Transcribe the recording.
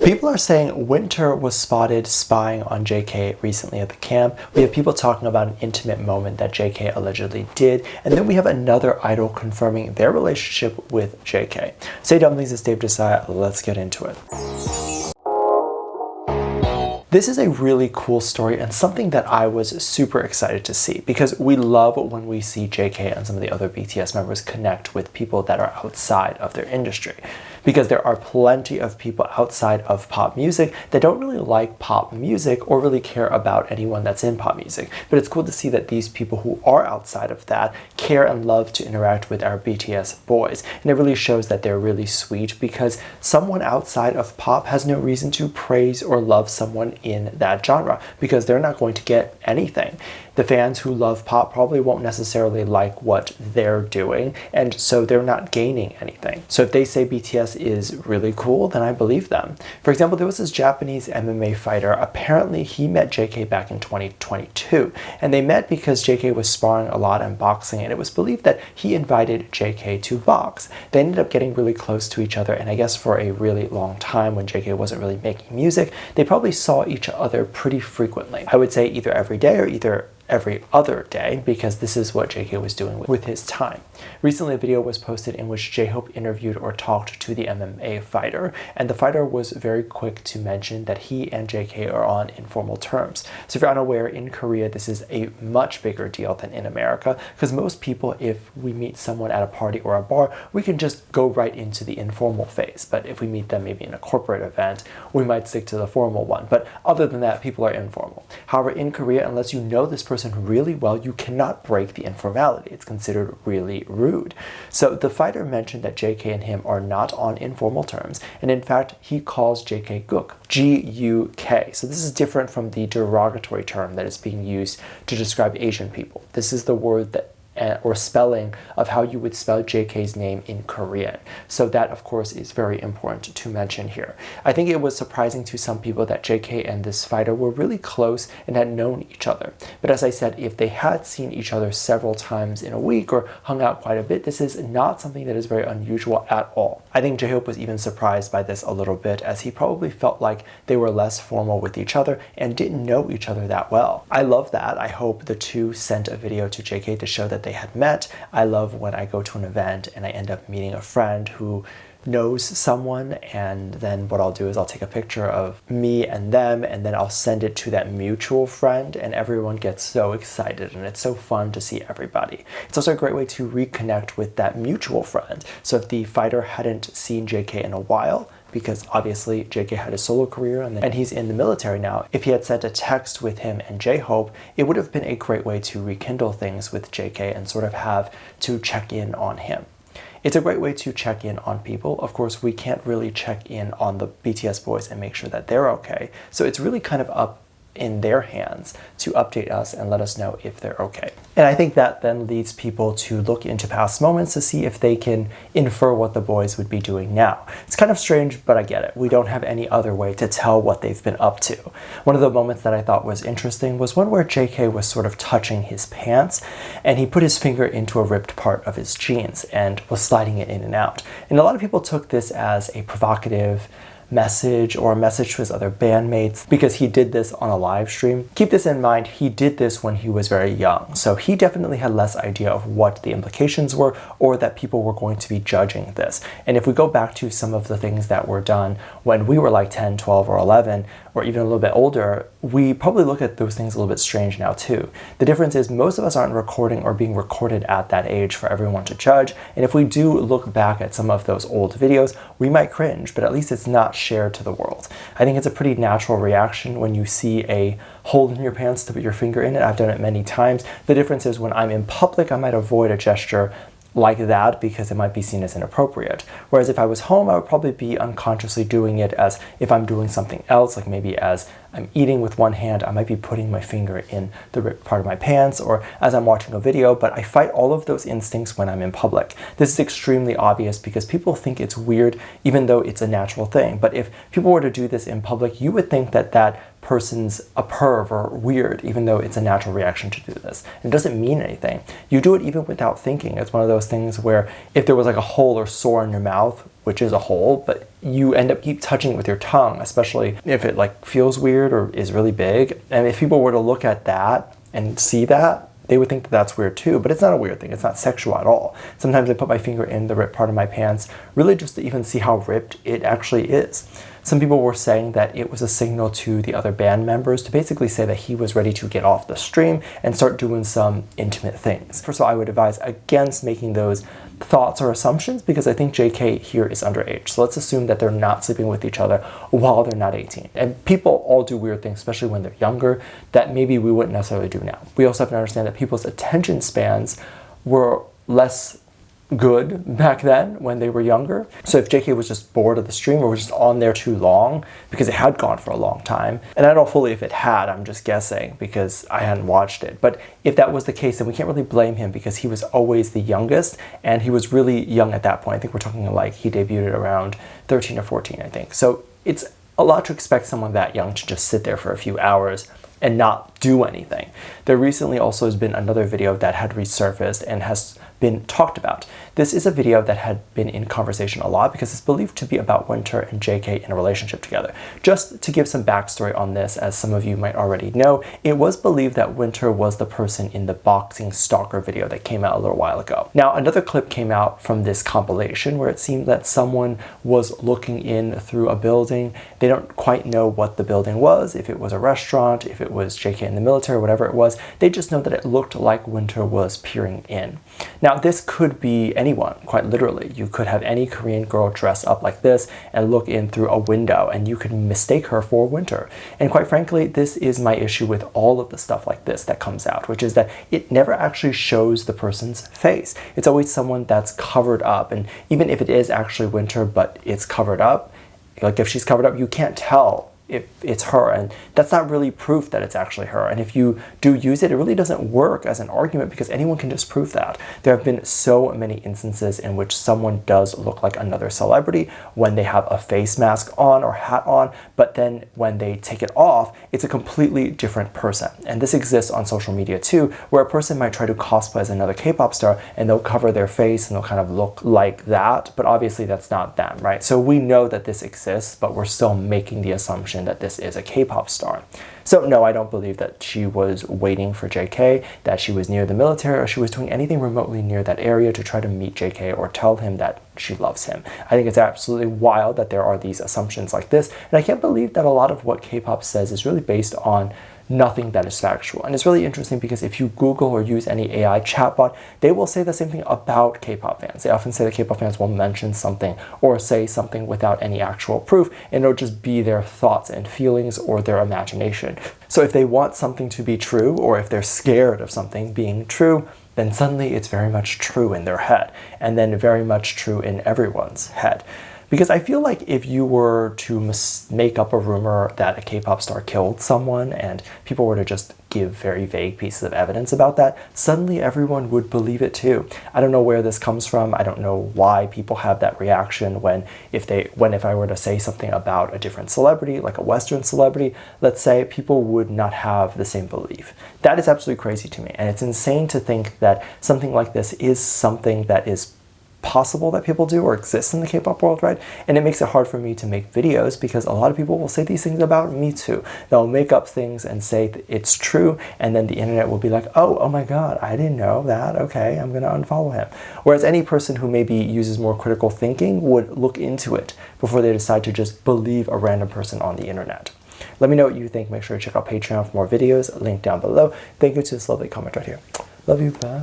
People are saying Winter was spotted spying on JK recently at the camp. We have people talking about an intimate moment that JK allegedly did. And then we have another idol confirming their relationship with JK. Say Dumplings, it's Dave Disci. Let's get into it. This is a really cool story and something that I was super excited to see because we love when we see JK and some of the other BTS members connect with people that are outside of their industry. Because there are plenty of people outside of pop music that don't really like pop music or really care about anyone that's in pop music. But it's cool to see that these people who are outside of that care and love to interact with our BTS boys. And it really shows that they're really sweet because someone outside of pop has no reason to praise or love someone in that genre because they're not going to get anything. The fans who love pop probably won't necessarily like what they're doing, and so they're not gaining anything. So if they say BTS is really cool, then I believe them. For example, there was this Japanese MMA fighter. Apparently, he met JK back in 2022, and they met because JK was sparring a lot in boxing, and it was believed that he invited JK to box. They ended up getting really close to each other, and I guess for a really long time when JK wasn't really making music, they probably saw each other pretty frequently. I would say either every day or either every other day because this is what JK was doing with his time. Recently, a video was posted in which J-Hope interviewed or talked to the MMA fighter, and the fighter was very quick to mention that he and JK are on informal terms. So if you're unaware, in Korea, this is a much bigger deal than in America because most people, if we meet someone at a party or a bar, we can just go right into the informal phase. But if we meet them maybe in a corporate event, we might stick to the formal one. But other than that, people are informal. However, in Korea, unless you know this person really well, you cannot break the informality. It's considered really rude. So the fighter mentioned that JK and him are not on informal terms, and in fact, he calls JK Gook, G-U-K. So this is different from the derogatory term that is being used to describe Asian people. This is the word that or spelling of how you would spell JK's name in Korean. So that, of course, is very important to mention here. I think it was surprising to some people that JK and this fighter were really close and had known each other. But as I said, if they had seen each other several times in a week or hung out quite a bit, this is not something that is very unusual at all. I think J-Hope was even surprised by this a little bit as he probably felt like they were less formal with each other and didn't know each other that well. I love that. I hope the two sent a video to JK to show that they had met. I love when I go to an event and I end up meeting a friend who knows someone, and then what I'll do is I'll take a picture of me and them and then I'll send it to that mutual friend, and everyone gets so excited and it's so fun to see everybody. It's also a great way to reconnect with that mutual friend. So if the fighter hadn't seen JK in a while, because obviously JK had a solo career and he's in the military now, if he had sent a text with him and J-Hope, it would have been a great way to rekindle things with JK and sort of have to check in on him. It's a great way to check in on people. Of course, we can't really check in on the BTS boys and make sure that they're okay. So it's really kind of up in their hands to update us and let us know if they're okay. And I think that then leads people to look into past moments to see if they can infer what the boys would be doing now. It's kind of strange, but I get it. We don't have any other way to tell what they've been up to. One of the moments that I thought was interesting was one where JK was sort of touching his pants and he put his finger into a ripped part of his jeans and was sliding it in and out. And a lot of people took this as a provocative message or a message to his other bandmates because he did this on a live stream. Keep this in mind, he did this when he was very young, so he definitely had less idea of what the implications were or that people were going to be judging this. And if we go back to some of the things that were done when we were like 10, 12, or 11, or even a little bit older, we probably look at those things a little bit strange now too. The difference is most of us aren't recording or being recorded at that age for everyone to judge, and if we do look back at some of those old videos, we might cringe, but at least it's not shared to the world. I think it's a pretty natural reaction when you see a hole in your pants to put your finger in it. I've done it many times. The difference is when I'm in public, I might avoid a gesture like that because it might be seen as inappropriate. Whereas if I was home, I would probably be unconsciously doing it as if I'm doing something else, like maybe as I'm eating with one hand, I might be putting my finger in the ripped part of my pants, or as I'm watching a video, but I fight all of those instincts when I'm in public. This is extremely obvious because people think it's weird even though it's a natural thing. But if people were to do this in public, you would think that that person's a perv or weird, even though it's a natural reaction to do this. It doesn't mean anything. You do it even without thinking. It's one of those things where if there was like a hole or sore in your mouth, which is a hole, but you end up keep touching it with your tongue, especially if it like feels weird or is really big. And if people were to look at that and see that, they would think that that's weird too, but it's not a weird thing. It's not sexual at all. Sometimes I put my finger in the ripped part of my pants, really just to even see how ripped it actually is. Some people were saying that it was a signal to the other band members to basically say that he was ready to get off the stream and start doing some intimate things. First of all, I would advise against making those thoughts or assumptions because I think JK here is underage. So let's assume that they're not sleeping with each other while they're not 18. And people all do weird things, especially when they're younger, that maybe we wouldn't necessarily do now. We also have to understand that people's attention spans were less good back then when they were younger. So if JK was just bored of the stream or was just on there too long because it had gone for a long time, and I don't fully if it had, I'm just guessing because I hadn't watched it, but if that was the case, then we can't really blame him because he was always the youngest and he was really young at that point. I think we're talking like he debuted around 13 or 14, I think. So it's a lot to expect someone that young to just sit there for a few hours and not do anything. There recently also has been another video that had resurfaced and has been talked about. This is a video that had been in conversation a lot because it's believed to be about Winter and JK in a relationship together. Just to give some backstory on this, as some of you might already know, it was believed that Winter was the person in the boxing stalker video that came out a little while ago. Now, another clip came out from this compilation where it seemed that someone was looking in through a building. They don't quite know what the building was, if it was a restaurant, if it was JK in the military, whatever it was. They just know that it looked like Winter was peering in. Now, this could be anyone, quite literally. You could have any Korean girl dress up like this and look in through a window and you could mistake her for Winter. And quite frankly, this is my issue with all of the stuff like this that comes out, which is that it never actually shows the person's face. It's always someone that's covered up. And even if it is actually Winter, but it's covered up, like if she's covered up, you can't tell if it's her, and that's not really proof that it's actually her. And if you do use it, it really doesn't work as an argument because anyone can disprove that. There have been so many instances in which someone does look like another celebrity when they have a face mask on or hat on, but then when they take it off, it's a completely different person. And this exists on social media too, where a person might try to cosplay as another K-pop star and they'll cover their face and they'll kind of look like that, but obviously that's not them, right? So we know that this exists, but we're still making the assumption that this is a K-pop star. So no, I don't believe that she was waiting for JK, that she was near the military, or she was doing anything remotely near that area to try to meet JK or tell him that she loves him. I think it's absolutely wild that there are these assumptions like this, and I can't believe that a lot of what K-pop says is really based on nothing that is factual. And it's really interesting because if you Google or use any AI chatbot, they will say the same thing about K-pop fans. They often say that K-pop fans will mention something or say something without any actual proof, and it'll just be their thoughts and feelings or their imagination. So if they want something to be true, or if they're scared of something being true, then suddenly it's very much true in their head, and then very much true in everyone's head. Because I feel like if you were to make up a rumor that a K-pop star killed someone and people were to just give very vague pieces of evidence about that, suddenly everyone would believe it too. I don't know where this comes from. I don't know why people have that reaction when if I were to say something about a different celebrity, like a Western celebrity, let's say, people would not have the same belief. That is absolutely crazy to me. And it's insane to think that something like this is something that is possible that people do or exists in the K-pop world, right? And it makes it hard for me to make videos because a lot of people will say these things about me too. They'll make up things and say that it's true, and then the internet will be like, oh my god, I didn't know that, okay, I'm gonna unfollow him. Whereas any person who maybe uses more critical thinking would look into it before they decide to just believe a random person on the internet. Let me know what you think. Make sure to check out Patreon for more videos, link down below. Thank you to this lovely comment right here. Love you, bye.